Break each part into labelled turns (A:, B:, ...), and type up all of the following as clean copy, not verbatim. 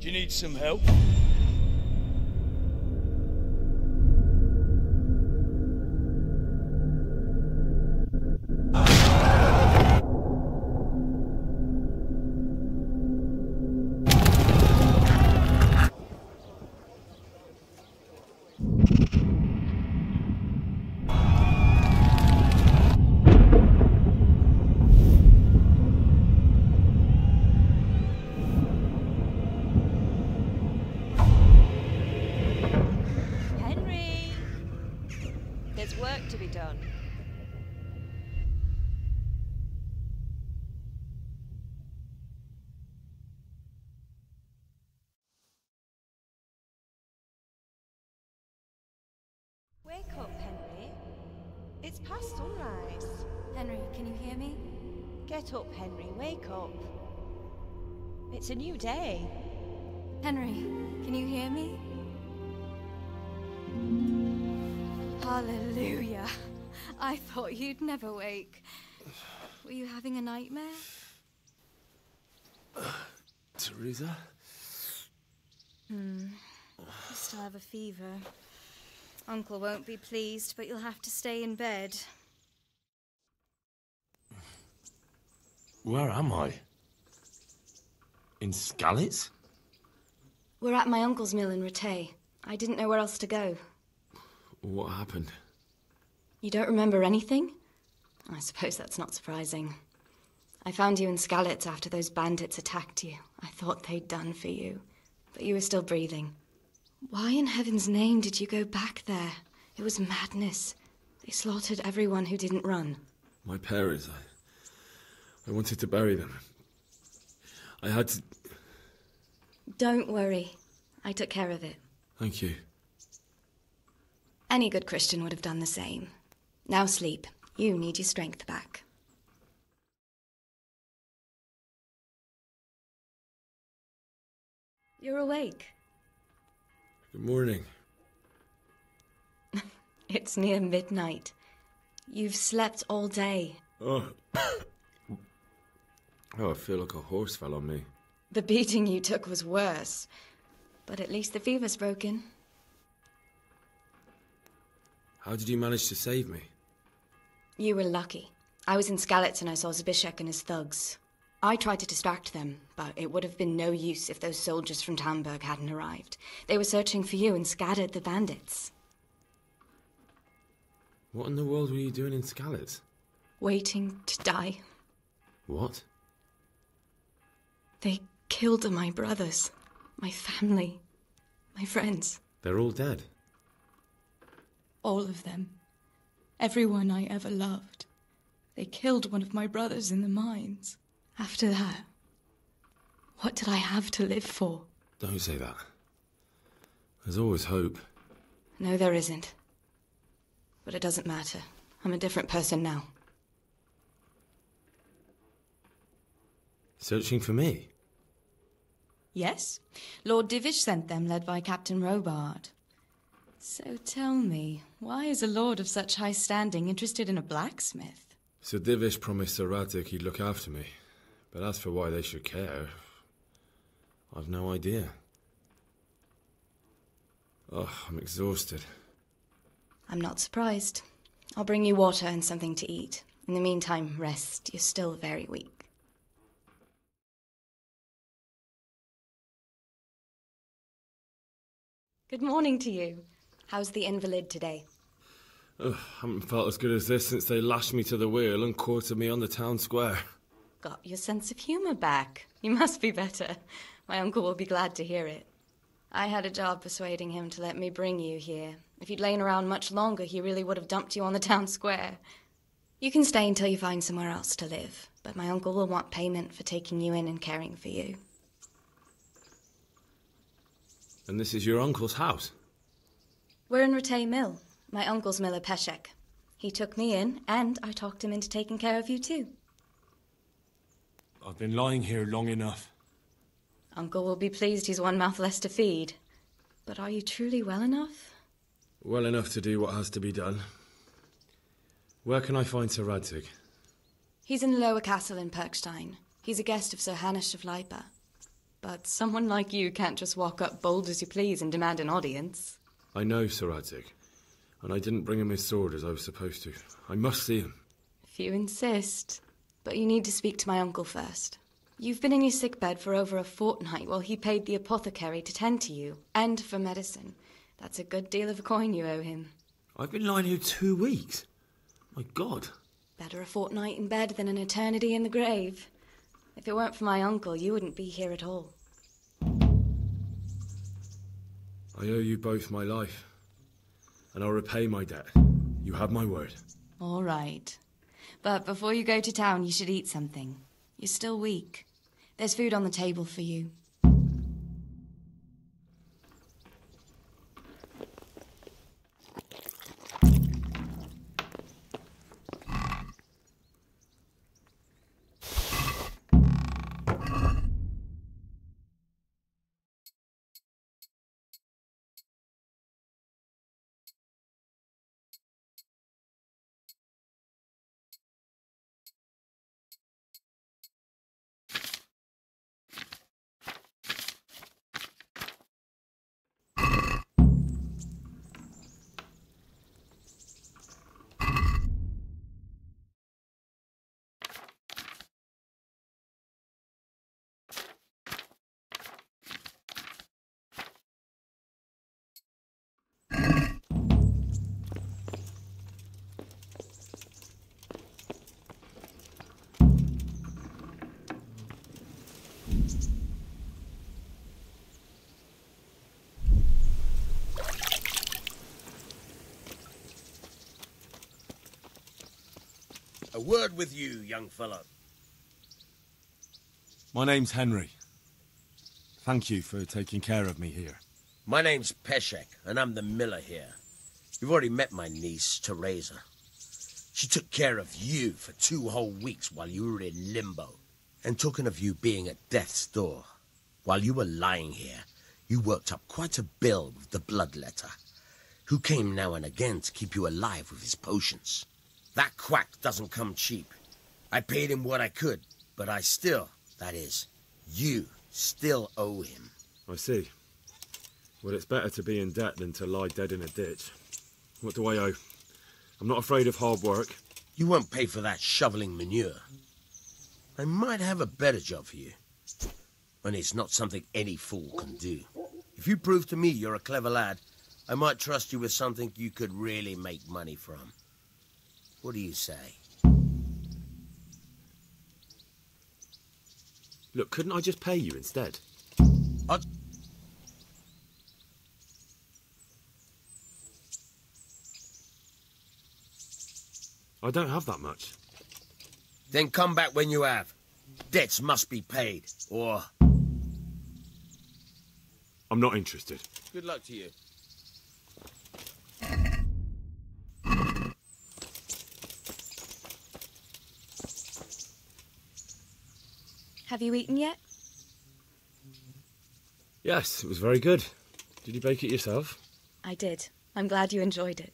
A: Do you need some help?
B: There's work to be done. Wake up, Henry. It's past sunrise.
C: Henry, can you hear me?
B: Get up, Henry. Wake up. It's a new day.
C: Henry, can you hear me? Hallelujah. I thought you'd never wake. Were you having a nightmare?
D: Teresa?
C: You still have a fever. Uncle won't be pleased, but you'll have to stay in bed.
D: Where am I? In Skalitz?
C: We're at my uncle's mill in Rattay. I didn't know where else to go.
D: What happened?
C: You don't remember anything? I suppose that's not surprising. I found you in Skalitz after those bandits attacked you. I thought they'd done for you, but you were still breathing. Why in heaven's name did you go back there? It was madness. They slaughtered everyone who didn't run.
D: My parents, I wanted to bury them. I had to...
C: Don't worry. I took care of it.
D: Thank you.
C: Any good Christian would have done the same. Now sleep. You need your strength back. You're awake.
D: Good morning.
C: It's near midnight. You've slept all day.
D: Oh. Oh, I feel like a horse fell on me.
C: The beating you took was worse. But at least the fever's broken.
D: How did you manage to save me?
C: You were lucky. I was in Skalitz and I saw Zbyszek and his thugs. I tried to distract them, but it would have been no use if those soldiers from Tamburg hadn't arrived. They were searching for you and scattered the bandits.
D: What in the world were you doing in Skalitz?
C: Waiting to die.
D: What?
C: They killed my brothers, my family, my friends.
D: They're all dead?
E: All of them. Everyone I ever loved. They killed one of my brothers in the mines. After that, what did I have to live for?
D: Don't say that. There's always hope.
C: No, there isn't. But it doesn't matter. I'm a different person now.
D: Searching for me?
E: Yes. Lord Divish sent them, led by Captain Robard. So tell me, why is a lord of such high standing interested in a blacksmith?
D: Sir Divish promised Sir Radek he'd look after me. But as for why they should care, I've no idea. Oh, I'm exhausted.
C: I'm not surprised. I'll bring you water and something to eat. In the meantime, rest. You're still very weak. Good morning to you. How's the invalid today?
D: Oh, haven't felt as good as this since they lashed me to the wheel and quartered me on the town square.
C: Got your sense of humour back. You must be better. My uncle will be glad to hear it. I had a job persuading him to let me bring you here. If you'd lain around much longer, he really would have dumped you on the town square. You can stay until you find somewhere else to live, but my uncle will want payment for taking you in and caring for you.
D: And this is your uncle's house?
C: We're in Rattay Mill. My uncle's miller Peshek. He took me in, and I talked him into taking care of you too.
F: I've been lying here long enough.
C: Uncle will be pleased he's one mouth less to feed. But are you truly well enough?
D: Well enough to do what has to be done. Where can I find Sir Radzig?
C: He's in the lower castle in Perkstein. He's a guest of Sir Hanush of Leipa. But someone like you can't just walk up bold as you please and demand an audience.
D: I know Sir Radzig, and I didn't bring him his sword as I was supposed to. I must see him.
C: If you insist. But you need to speak to my uncle first. You've been in your sickbed for over a fortnight while he paid the apothecary to tend to you, and for medicine. That's a good deal of a coin you owe him.
D: I've been lying here 2 weeks. My God.
C: Better a fortnight in bed than an eternity in the grave. If it weren't for my uncle, you wouldn't be here at all.
D: I owe you both my life, and I'll repay my debt. You have my word.
C: All right. But before you go to town, you should eat something. You're still weak. There's food on the table for you.
G: A word with you, young fellow.
F: My name's Henry. Thank you for taking care of me here.
G: My name's Peshek, and I'm the miller here. You've already met my niece, Teresa. She took care of you for 2 whole weeks while you were in limbo. And talking of you being at death's door, while you were lying here, you worked up quite a bill with the bloodletter, who came now and again to keep you alive with his potions. That quack doesn't come cheap. I paid him what I could, but I still, that is, you still owe him.
D: I see. Well, it's better to be in debt than to lie dead in a ditch. What do I owe? I'm not afraid of hard work.
G: You won't pay for that shoveling manure. I might have a better job for you. And it's not something any fool can do. If you prove to me you're a clever lad, I might trust you with something you could really make money from. What do you say?
D: Look, couldn't I just pay you instead? I don't have that much.
G: Then come back when you have. Debts must be paid, or...
D: I'm not interested.
G: Good luck to you.
C: Have you eaten yet?
D: Yes, it was very good. Did you bake it yourself?
C: I did. I'm glad you enjoyed it.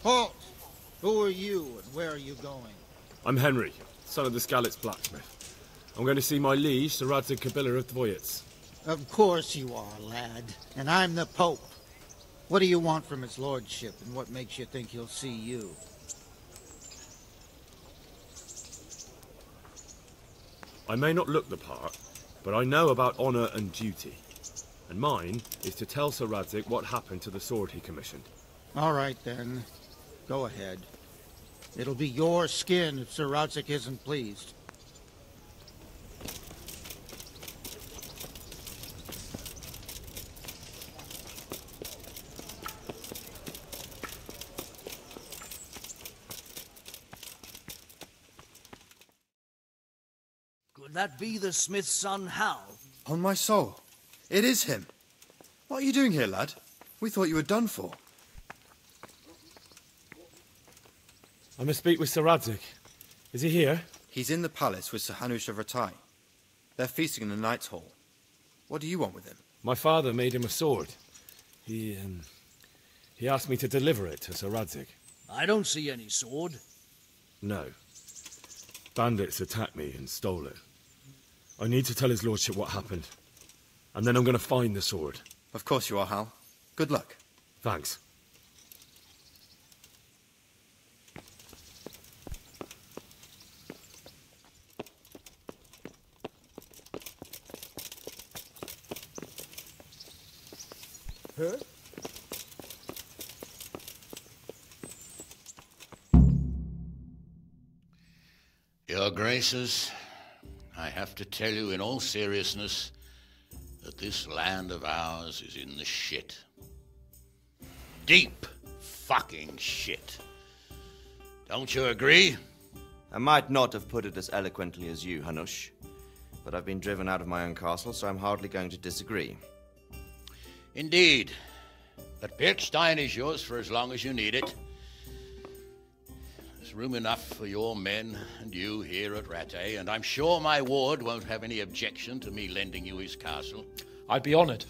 H: Halt! Who are you, and where are you going?
D: I'm Henry, son of the Skalitz blacksmith. I'm going to see my liege, Sir Radzig Kobyla of Dvoyets.
H: Of course you are, lad. And I'm the Pope. What do you want from his lordship, and what makes you think he'll see you?
D: I may not look the part, but I know about honour and duty. And mine is to tell Sir Radzig what happened to the sword he commissioned.
H: All right, then. Go ahead. It'll be your skin if Sir Radzig isn't pleased.
I: Could that be the smith's son, Hal?
J: On my soul. It is him. What are you doing here, lad? We thought you were done for.
D: I must speak with Sir Radzig. Is he here?
J: He's in the palace with Sir Hanush of Rattay. They're feasting in the Knight's Hall. What do you want with him?
D: My father made him a sword. He asked me to deliver it to Sir Radzig.
I: I don't see any sword.
D: No. Bandits attacked me and stole it. I need to tell his lordship what happened. And then I'm going to find the sword.
J: Of course you are, Hal. Good luck.
D: Thanks.
A: Huh?
K: Your Graces, I have to tell you in all seriousness that this land of ours is in the shit. Deep fucking shit. Don't you agree?
L: I might not have put it as eloquently as you, Hanush, but I've been driven out of my own castle, so I'm hardly going to disagree.
K: Indeed. But Birkstein is yours for as long as you need it. There's room enough for your men and you here at Rattay, and I'm sure my ward won't have any objection to me lending you his castle.
M: I'd be honoured.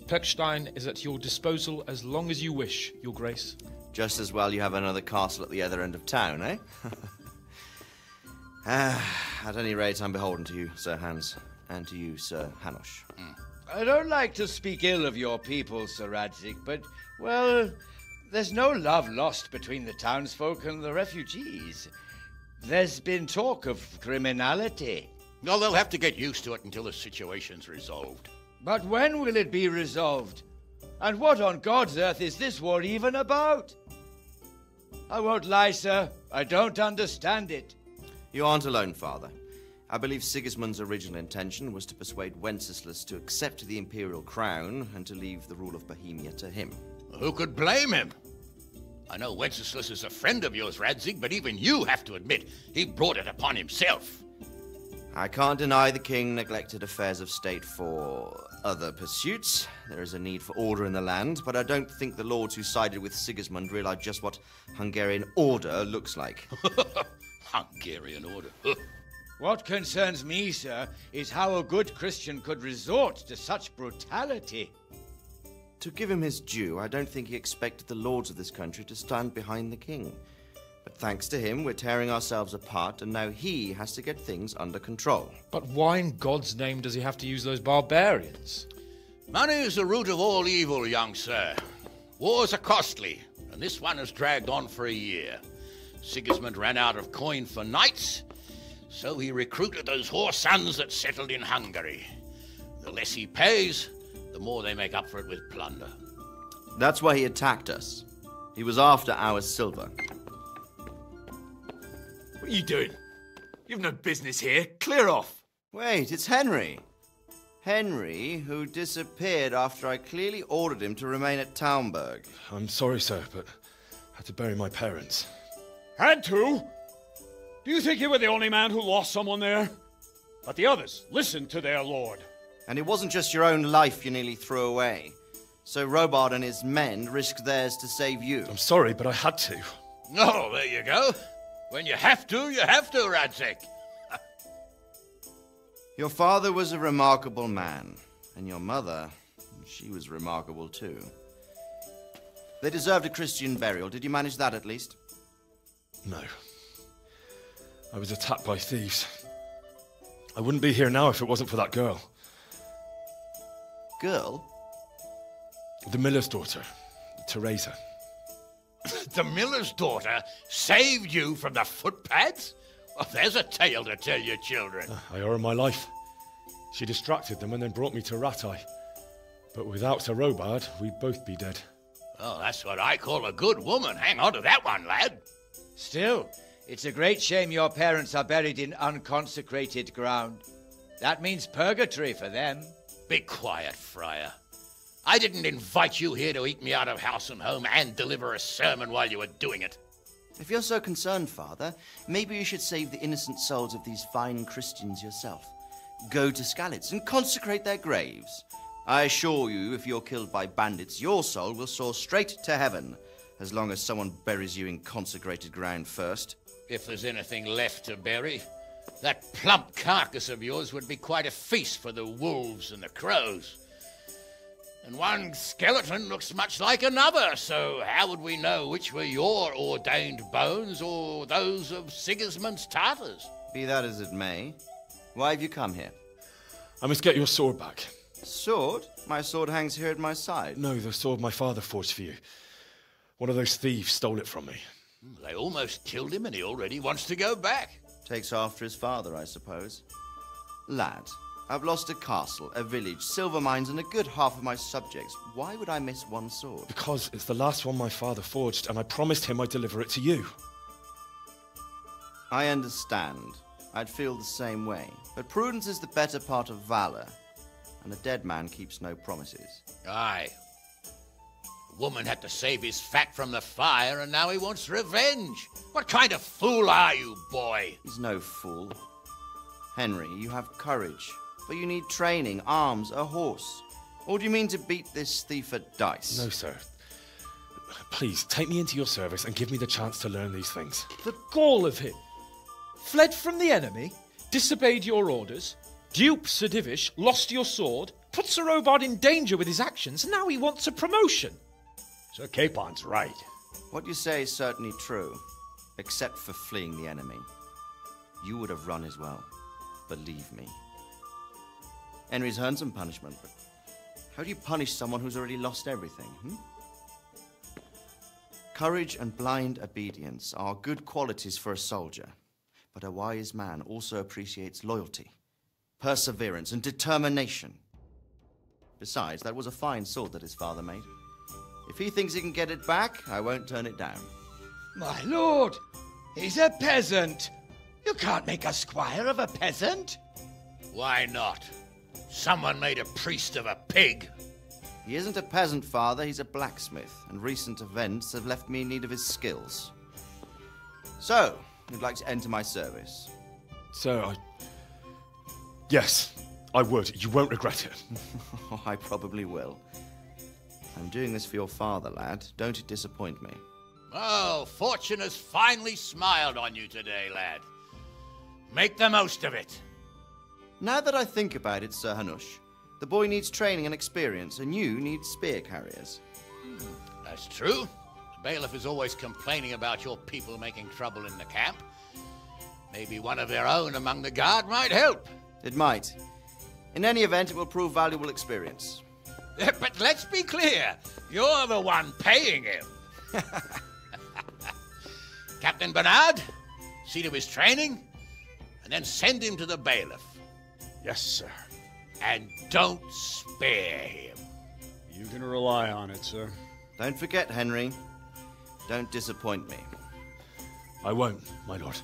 M: Birkstein is at your disposal as long as you wish, Your Grace.
L: Just as well you have another castle at the other end of town, eh? At any rate, I'm beholden to you, Sir Hans, and to you, Sir Hanush.
N: I don't like to speak ill of your people, Sir Radzig, but, well, there's no love lost between the townsfolk and the refugees. There's been talk of criminality.
K: Well, they'll have to get used to it until the situation's resolved.
N: But when will it be resolved? And what on God's earth is this war even about? I won't lie, sir. I don't understand it.
L: You aren't alone, Father. I believe Sigismund's original intention was to persuade Wenceslas to accept the imperial crown and to leave the rule of Bohemia to him.
K: Who could blame him? I know Wenceslas is a friend of yours, Radzig, but even you have to admit he brought it upon himself.
L: I can't deny the king neglected affairs of state for other pursuits. There is a need for order in the land, but I don't think the lords who sided with Sigismund realized just what Hungarian order looks like.
K: Hungarian order?
N: What concerns me, sir, is how a good Christian could resort to such brutality.
L: To give him his due, I don't think he expected the lords of this country to stand behind the king. But thanks to him, we're tearing ourselves apart, and now he has to get things under control.
M: But why in God's name does he have to use those barbarians?
K: Money is the root of all evil, young sir. Wars are costly, and this one has dragged on for a year. Sigismund ran out of coin for knights, so he recruited those whore sons that settled in Hungary. The less he pays, the more they make up for it with plunder.
L: That's why he attacked us. He was after our silver.
A: What are you doing? You've no business here. Clear off.
L: Wait, it's Henry. Henry, who disappeared after I clearly ordered him to remain at Taunberg.
D: I'm sorry, sir, but I had to bury my parents.
A: Had to? Do you think you were the only man who lost someone there? But the others listened to their lord.
L: And it wasn't just your own life you nearly threw away. So Robard and his men risked theirs to save you.
D: I'm sorry, but I had to.
K: Oh, there you go. When you have to, Radzig.
L: Your father was a remarkable man. And your mother, she was remarkable too. They deserved a Christian burial. Did you manage that at least?
D: No. I was attacked by thieves. I wouldn't be here now if it wasn't for that girl.
L: Girl?
D: The miller's daughter, Teresa.
K: The miller's daughter saved you from the footpads? Well, there's a tale to tell your children.
D: I owe her my life. She distracted them and then brought me to Rattay. But without Sir Robard, we'd both be dead.
K: Oh, that's what I call a good woman. Hang on to that one, lad.
N: Still, it's a great shame your parents are buried in unconsecrated ground. That means purgatory for them.
K: Be quiet, Friar. I didn't invite you here to eat me out of house and home and deliver a sermon while you were doing it.
L: If you're so concerned, Father, maybe you should save the innocent souls of these fine Christians yourself. Go to Skalitz and consecrate their graves. I assure you, if you're killed by bandits, your soul will soar straight to heaven, as long as someone buries you in consecrated ground first.
K: If there's anything left to bury, that plump carcass of yours would be quite a feast for the wolves and the crows. And one skeleton looks much like another, so how would we know which were your ordained bones or those of Sigismund's Tartars?
L: Be that as it may, why have you come here?
D: I must get your sword back.
L: Sword? My sword hangs here at my side.
D: No, the sword my father forged for you. One of those thieves stole it from me.
K: They almost killed him and he already wants to go back.
L: Takes after his father, I suppose. Lad, I've lost a castle, a village, silver mines, and a good half of my subjects. Why would I miss one sword?
D: Because it's the last one my father forged, and I promised him I'd deliver it to you.
L: I understand. I'd feel the same way. But prudence is the better part of valor, and a dead man keeps no promises.
K: Aye. The woman had to save his fat from the fire, and now he wants revenge. What kind of fool are you, boy?
L: He's no fool. Henry, you have courage, but you need training, arms, a horse. Or do you mean to beat this thief at dice?
D: No, sir. Please, take me into your service and give me the chance to learn these things.
M: The gall of him. Fled from the enemy, disobeyed your orders, duped Sir Divish, lost your sword, put Sir Robard in danger with his actions, and now he wants a promotion.
A: Sir Capon's right.
L: What you say is certainly true, except for fleeing the enemy. You would have run as well, believe me. Henry's earned some punishment, but how do you punish someone who's already lost everything, Courage and blind obedience are good qualities for a soldier, but a wise man also appreciates loyalty, perseverance, and determination. Besides, that was a fine sword that his father made. If he thinks he can get it back, I won't turn it down.
N: My lord, he's a peasant. You can't make a squire of a peasant.
K: Why not? Someone made a priest of a pig.
L: He isn't a peasant, Father. He's a blacksmith, and recent events have left me in need of his skills. So, you'd like to enter my service?
D: Sir, Yes, I would. You won't regret it.
L: Oh, I probably will. I'm doing this for your father, lad. Don't it disappoint me.
K: Oh, fortune has finally smiled on you today, lad. Make the most of it.
L: Now that I think about it, Sir Hanush, the boy needs training and experience, and you need spear carriers.
K: That's true. The bailiff is always complaining about your people making trouble in the camp. Maybe one of their own among the guard might help.
L: It might. In any event, it will prove valuable experience.
K: But let's be clear, you're the one paying him. Captain Bernard, see to his training, and then send him to the bailiff.
A: Yes, sir.
K: And don't spare him.
A: You can rely on it, sir.
L: Don't forget, Henry. Don't disappoint me.
D: I won't, my lord.